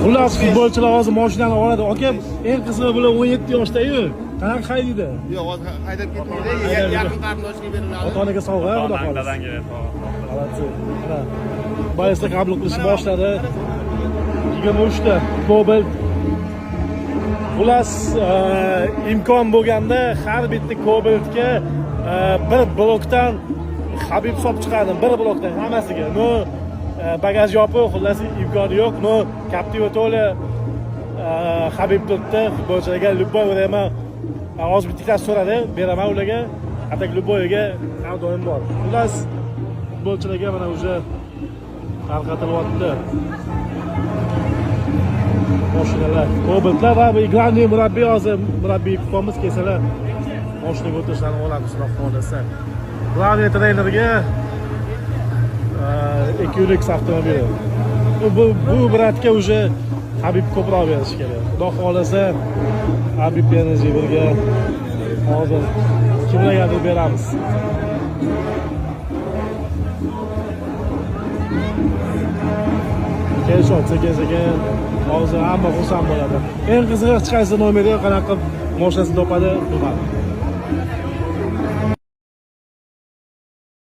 Xullas futbolchilar hozir mashinani oladi. Aka, eng qizig'i bular 17 yoshda-yu. Qanaqa haydaydi? Yo'q, hozir haydab ketmaydi. Yaqin qarindoshga beriladi. Ota-onaga sovg'a, xudo xohlasa. Dadanga sovg'a. Молодцы. Bayezda qabul qilishni boshladi. 23 ta Cobalt. Xullas, imkon bo'lganda har bitta Cobaltga bir blokdan Habib sotib chiqardim, bir blokdan hammasiga. No bagaj yopiq, xullas imkoni yo'q. No Captiva to'la Habib tutdi. Futbolchilarga любой время ozbitliklar so'radi, beraman ularga. Atak любойga har doim bor. Xullas futbolchilarga mana уже tarqatilyapti. Mashinalar, Cobaltlar va glавный murabbiy hozir murabbiy kutamiz kelsalar mashinaga o'tirishlarni olamiz xudo xohlasa. Главный trenerga EQX avtomobili. Bu bratga уже Habib ko'proq berish kerak. Xudo xohlasa Habib birga hozir kimlargadir beramiz. Kelishot sekin-sekin hozir hamma xursand bo'ladi. Eng qizig'i hech qaysi nomeri qanaqa mashinasini topadi bilmadim.